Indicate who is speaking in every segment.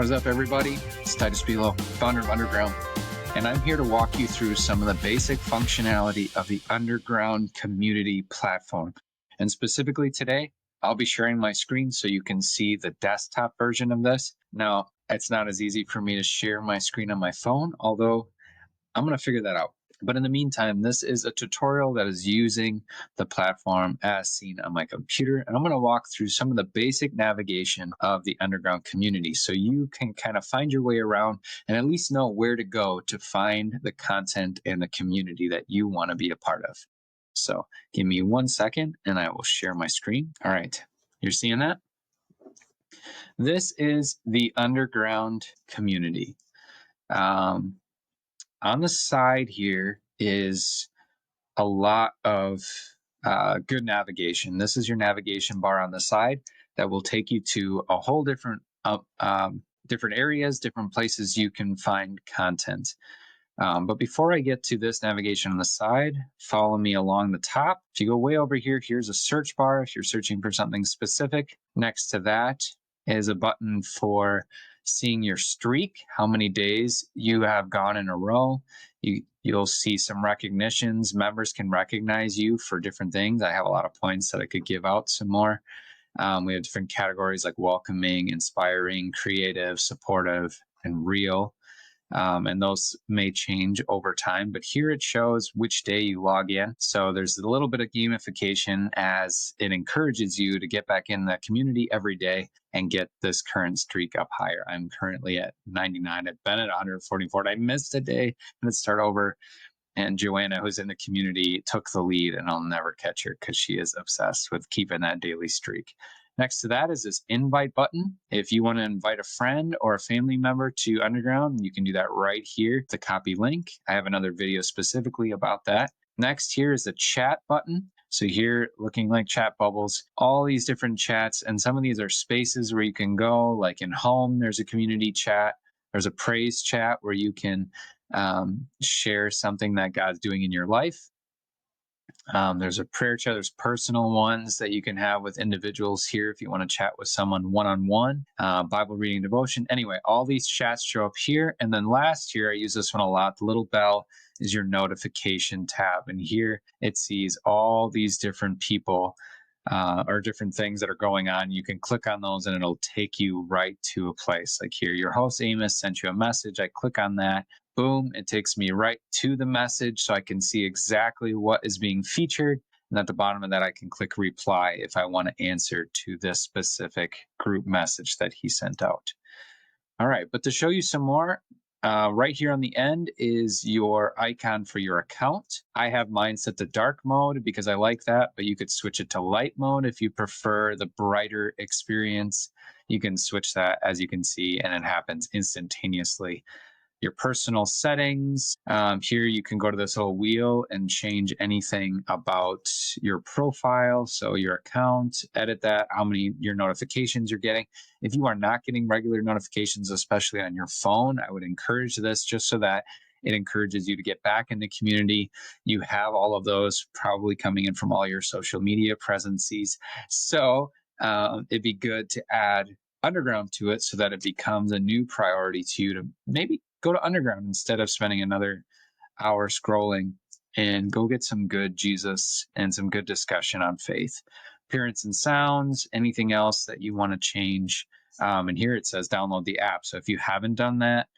Speaker 1: What is up, everybody? It's Titus Bilo, founder of Underground, and I'm here to walk you through some of the basic functionality of the Underground community platform. And specifically today, I'll be sharing my screen so you can see the desktop version of this. Now, it's not as easy for me to share my screen on my phone, although I'm going to figure that out. But in the meantime, this is a tutorial that is using the platform as seen on my computer. And I'm going to walk through some of the basic navigation of the Underground community so you can kind of find your way around and at least know where to go to find the content and the community that you want to be a part of. So give me 1 second and I will share my screen. All right, you're seeing that? This is the Underground community. On the side here is a lot of good navigation. This is your navigation bar on the side that will take you to a whole different areas, different places you can find content. But before I get to this navigation on the side, follow me along the top. If you go way over here, here's a search bar if you're searching for something specific. Next to that is a button for seeing your streak, how many days you have gone in a row. You'll see some recognitions. Members can recognize you for different things. I have a lot of points that I could give out some more. We have different categories like welcoming, inspiring, creative, supportive, and real. And those may change over time, but here it shows which day you log in. So there's a little bit of gamification as it encourages you to get back in the community every day and get this current streak up higher. I'm currently at 99. I've been at 144. I missed a day. Let's start over. And Joanna, who's in the community, took the lead, and I'll never catch her because she is obsessed with keeping that daily streak. Next to that is this invite button. If you want to invite a friend or a family member to Underground, you can do that right here. The copy link. I have another video specifically about that. Next here is the chat button. So here, looking like chat bubbles, all these different chats, and some of these are spaces where you can go, like in home, there's a community chat. There's a praise chat where you can share something that God's doing in your life. There's a prayer chat. There's personal ones that you can have with individuals here if you want to chat with someone one-on-one. Bible reading, devotion. Anyway, all these chats show up here. And then last year, I use this one a lot. The little bell is your notification tab. And here it sees all these different people or different things that are going on. You can click on those and it'll take you right to a place. Like here, your host Amos sent you a message. I click on that. Boom, it takes me right to the message so I can see exactly what is being featured. And at the bottom of that, I can click reply if I want to answer to this specific group message that he sent out. All right, but to show you some more, right here on the end is your icon for your account. I have mine set to dark mode because I like that, but you could switch it to light mode if you prefer the brighter experience. You can switch that, as you can see, and it happens instantaneously. Your personal settings. Here you can go to this little wheel and change anything about your profile. So your account, edit that, how many your notifications you're getting. If you are not getting regular notifications, especially on your phone, I would encourage this just so that it encourages you to get back in the community. You have all of those probably coming in from all your social media presences. So it'd be good to add Underground to it so that it becomes a new priority to you to maybe go to Underground instead of spending another hour scrolling, and go get some good Jesus and some good discussion on faith. Appearance and sounds, anything else that you want to change. And here it says download the app. So if you haven't done that,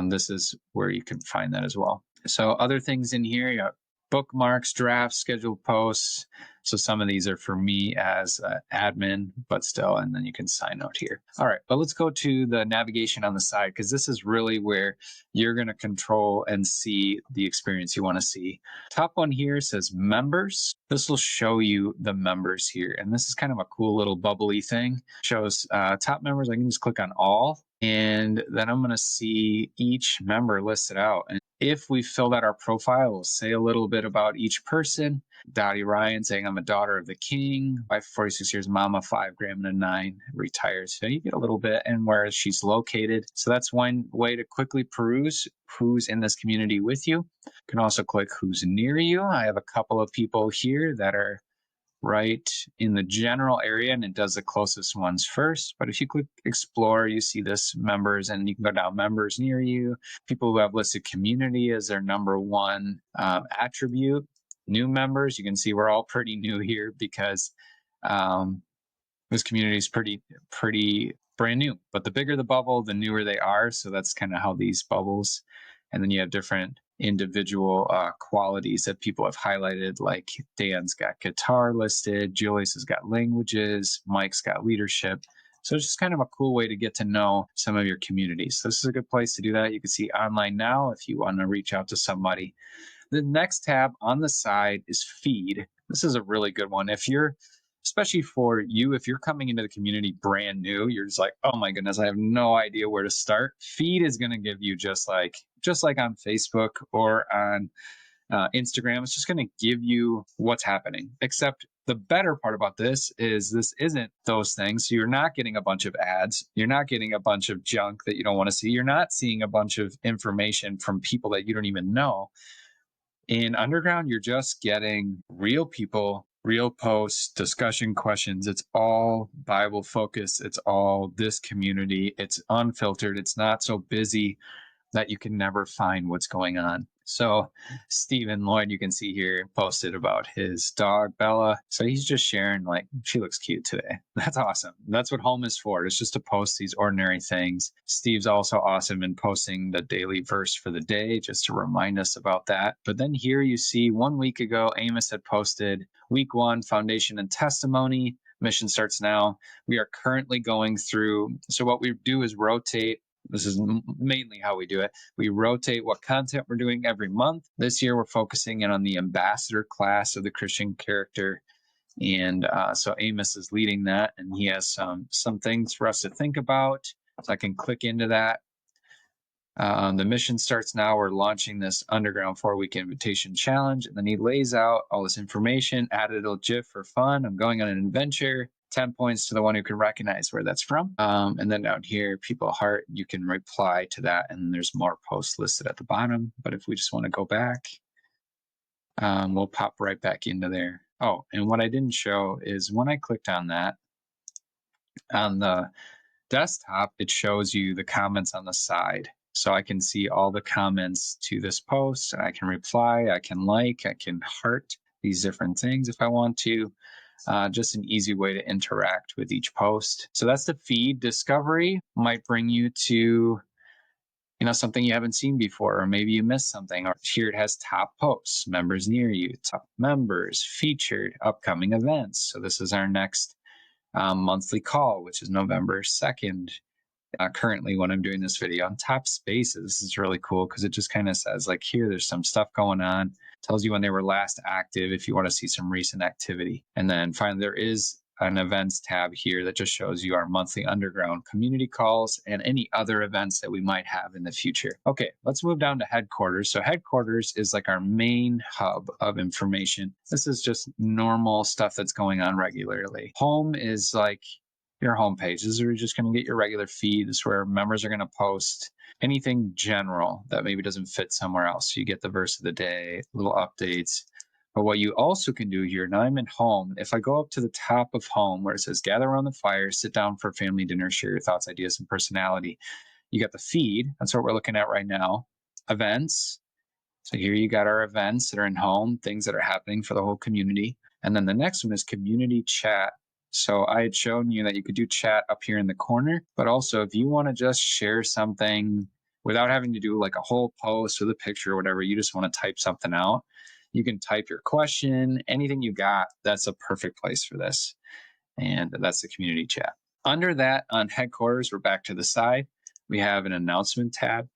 Speaker 1: this is where you can find that as well. So other things in here, you got bookmarks, drafts, scheduled posts. So some of these are for me as admin, but still, and then you can sign out here. All right, but let's go to the navigation on the side, because this is really where you're going to control and see the experience you want to see. Top one here says members. This will show you the members here. And this is kind of a cool little bubbly thing. Shows top members. I can just click on all, and then I'm going to see each member listed out. And if we filled out our profile, we'll say a little bit about each person. Dottie Ryan saying, I'm a daughter of the king, wife 46 years, mama 5, grandma 9, retired. So you get a little bit and where she's located. So that's one way to quickly peruse who's in this community with you. You can also click who's near you. I have a couple of people here that are right in the general area, and it does the closest ones first. But if you click explore, you see this members, and you can go down members near you, people who have listed community as their number one attribute. New members, you can see we're all pretty new here because this community is pretty brand new. But the bigger the bubble, the newer they are. So that's kind of how these bubbles. And then you have different individual qualities that people have highlighted, like Dan's got guitar listed, Julius has got languages, Mike's got leadership. So it's just kind of a cool way to get to know some of your communities. So this is a good place to do that. You can see online now if you want to reach out to somebody. The next tab on the side is feed. This is a really good one. If you're, especially for you, if you're coming into the community brand new, you're just like, oh my goodness, I have no idea where to start. Feed is going to give you just like on Facebook or on Instagram, it's just going to give you what's happening. Except the better part about this isn't those things. So you're not getting a bunch of ads. You're not getting a bunch of junk that you don't want to see. You're not seeing a bunch of information from people that you don't even know. In Underground, you're just getting real people, real posts, discussion questions. It's all Bible focused. It's all this community. It's unfiltered. It's not so busy that you can never find what's going on. So Stephen Lloyd, you can see here, posted about his dog, Bella. So he's just sharing, like, she looks cute today. That's awesome. That's what home is for. It's just to post these ordinary things. Steve's also awesome in posting the daily verse for the day, just to remind us about that. But then here you see 1 week ago, Amos had posted week 1, foundation and testimony. Mission starts now. We are currently going through. So what we do is rotate. This is mainly how we do it. We rotate what content we're doing every month. This year, we're focusing in on the ambassador class of the Christian character. And so Amos is leading that, and he has some things for us to think about. So I can click into that. The mission starts now. We're launching this Underground 4-week invitation challenge. And then he lays out all this information, added a GIF for fun. I'm going on an adventure. 10 points to the one who can recognize where that's from. And then down here, people heart, you can reply to that. And there's more posts listed at the bottom. But if we just want to go back, we'll pop right back into there. Oh, and what I didn't show is when I clicked on that, on the desktop, it shows you the comments on the side. So I can see all the comments to this post, and I can reply, I can like, I can heart these different things if I want to. Just an easy way to interact with each post. So that's the feed. Discovery might bring you to, something you haven't seen before, or maybe you missed something. Or here it has top posts, members near you, top members, featured, upcoming events. So this is our next monthly call, which is November 2nd. Currently, when I'm doing this video on top spaces, this is really cool because it just kind of says, like, here, there's some stuff going on. Tells you when they were last active if you want to see some recent activity. And then finally, there is an events tab here that just shows you our monthly Underground community calls and any other events that we might have in the future. Okay, let's move down to headquarters. So headquarters is like our main hub of information. This is just normal stuff that's going on regularly. Home is like your home page. This is where you're just going to get your regular feed. This is where members are going to post anything general that maybe doesn't fit somewhere else. So you get the verse of the day, little updates. But what you also can do here, now I'm in home. If I go up to the top of home where it says gather around the fire, sit down for family dinner, share your thoughts, ideas, and personality, you got the feed. That's what we're looking at right now. Events. So here you got our events that are in home, things that are happening for the whole community. And then the next one is community chat. So I had shown you that you could do chat up here in the corner, but also if you want to just share something without having to do like a whole post with a picture or whatever, you just want to type something out, you can type your question, anything you got, that's a perfect place for this. And that's the community chat. Under that, on headquarters, we're back to the side. We have an announcement tab.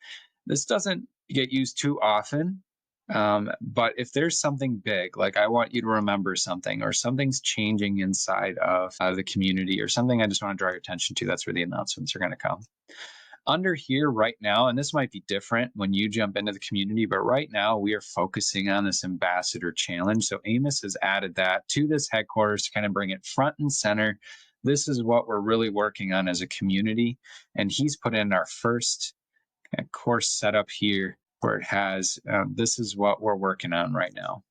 Speaker 1: This doesn't get used too often, but if there's something big, like I want you to remember something, or something's changing inside of the community, or something I just want to draw your attention to, that's where the announcements are going to come. Under here right now, and this might be different when you jump into the community, but right now we are focusing on this ambassador challenge. So Amos has added that to this headquarters to kind of bring it front and center. This is what we're really working on as a community. And he's put in our first course setup here where it has, this is what we're working on right now.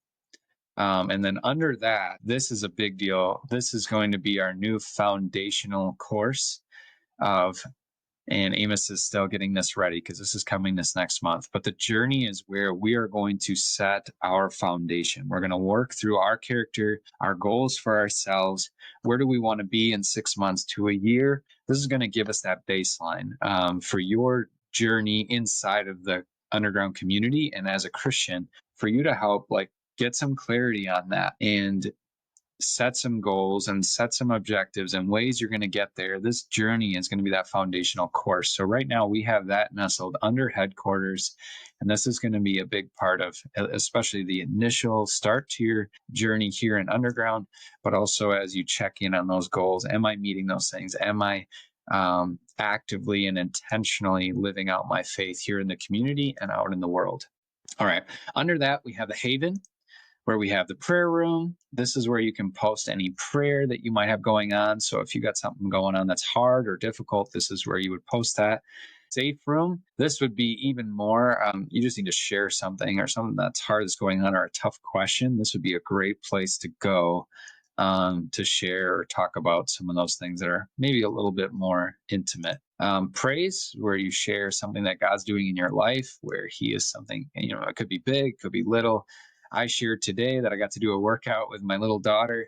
Speaker 1: And then under that, this is a big deal. This is going to be our new foundational course of, and Amos is still getting this ready because this is coming this next month. But the journey is where we are going to set our foundation. We're going to work through our character, our goals for ourselves. Where do we want to be in 6 months to a year? This is going to give us that baseline for your journey inside of the underground community. And as a Christian, for you to help get some clarity on that and set some goals and set some objectives and ways you're going to get there. This journey is going to be that foundational course. So right now we have that nestled under headquarters, and this is going to be a big part of especially the initial start to your journey here in underground, but also as you check in on those goals. Am I meeting those things? Am I actively and intentionally living out my faith here in the community and out in the world? All right. Under that, we have the Haven, where we have the prayer room. This is where you can post any prayer that you might have going on. So if you got something going on that's hard or difficult, this is where you would post that. Safe room, this would be even more, you just need to share something or something that's hard that's going on or a tough question. This would be a great place to go to share or talk about some of those things that are maybe a little bit more intimate. Praise, where you share something that God's doing in your life, where He is something, it could be big, could be little. I shared today that I got to do a workout with my little daughter.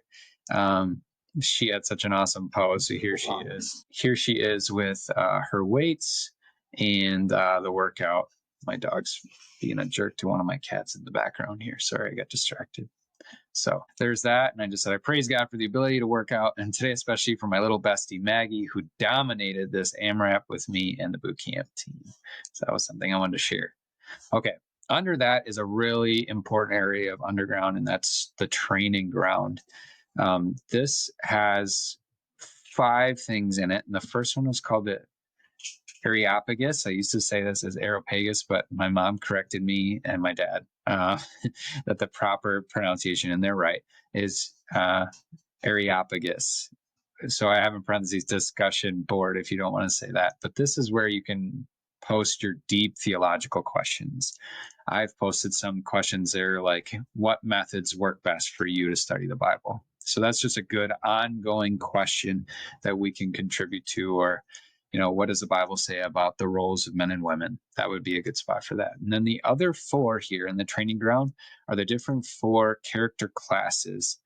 Speaker 1: She had such an awesome pose. So here she is. Here she is with her weights and the workout. My dog's being a jerk to one of my cats in the background here. Sorry, I got distracted. So there's that. And I just said, I praise God for the ability to work out. And today, especially for my little bestie, Maggie, who dominated this AMRAP with me and the boot camp team. So that was something I wanted to share. Okay. Under that is a really important area of underground, and that's the training ground. This has 5 things in it. And the first one was called the Areopagus. I used to say this as Aeropagus, but my mom corrected me and my dad that the proper pronunciation, and they're right, is Areopagus. So I have in parentheses discussion board if you don't want to say that. But this is where you can post your deep theological questions. I've posted some questions there like, what methods work best for you to study the Bible? So that's just a good ongoing question that we can contribute to. Or, what does the Bible say about the roles of men and women? That would be a good spot for that. And then the other 4 here in the training ground are the different 4 character classes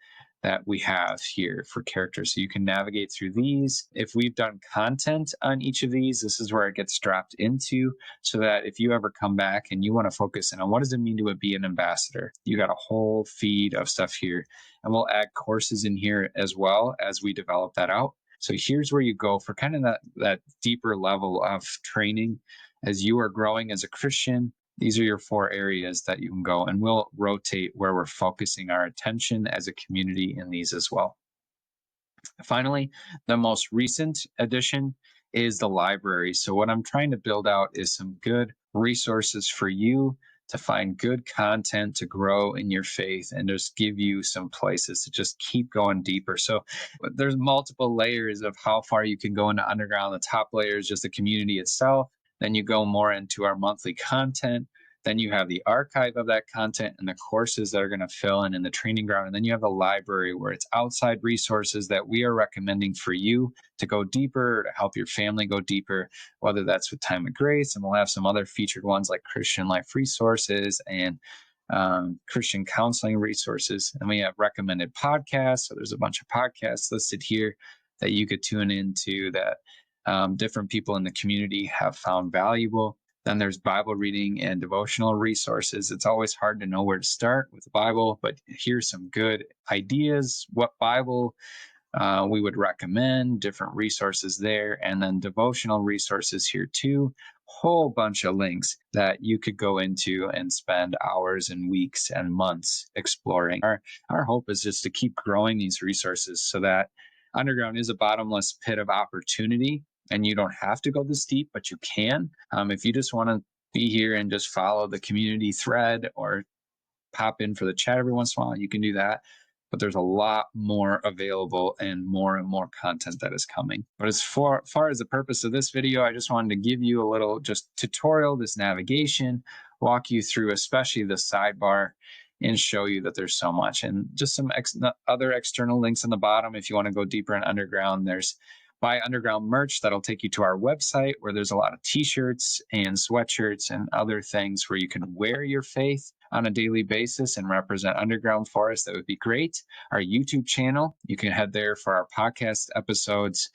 Speaker 1: that we have here for characters. So you can navigate through these. If we've done content on each of these, this is where it gets dropped into, so that if you ever come back and you want to focus in on what does it mean to be an ambassador, you got a whole feed of stuff here. And we'll add courses in here as well as we develop that out. So here's where you go for kind of that deeper level of training as you are growing as a Christian. These are your 4 areas that you can go, and we'll rotate where we're focusing our attention as a community in these as well. Finally, the most recent addition is the library. So what I'm trying to build out is some good resources for you to find good content to grow in your faith and just give you some places to just keep going deeper. So there's multiple layers of how far you can go into underground. The top layer is just the community itself. Then you go more into our monthly content. Then you have the archive of that content and the courses that are going to fill in the training ground. And then you have the library, where it's outside resources that we are recommending for you to go deeper, to help your family go deeper, whether that's with Time of Grace. And we'll have some other featured ones like Christian Life Resources and Christian counseling resources. And we have recommended podcasts. So there's a bunch of podcasts listed here that you could tune into that different people in the community have found valuable. Then there's Bible reading and devotional resources. It's always hard to know where to start with the Bible, but here's some good ideas. What Bible we would recommend, different resources there, and then devotional resources here too. Whole bunch of links that you could go into and spend hours and weeks and months exploring. Our hope is just to keep growing these resources so that underground is a bottomless pit of opportunity. And you don't have to go this deep, but you can. If you just want to be here and just follow the community thread or pop in for the chat every once in a while, you can do that. But there's a lot more available and more content that is coming. But as far as the purpose of this video, I just wanted to give you a little just tutorial, this navigation, walk you through especially the sidebar and show you that there's so much. And just some other external links in the bottom if you want to go deeper in Underground. There's Buy Underground merch that'll take you to our website, where there's a lot of t-shirts and sweatshirts and other things where you can wear your faith on a daily basis and represent Underground for us. That would be great. Our YouTube channel, you can head there for our podcast episodes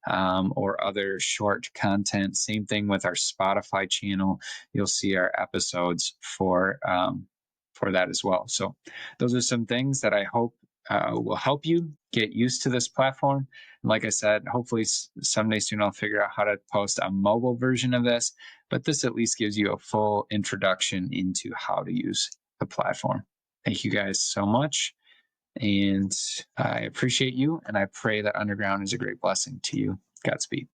Speaker 1: or other short content. Same thing with our Spotify channel. You'll see our episodes for that as well. So those are some things that I hope will help you get used to this platform. And like I said, hopefully someday soon I'll figure out how to post a mobile version of this, but this at least gives you a full introduction into how to use the platform. Thank you guys so much. And I appreciate you, and I pray that Underground is a great blessing to you. Godspeed.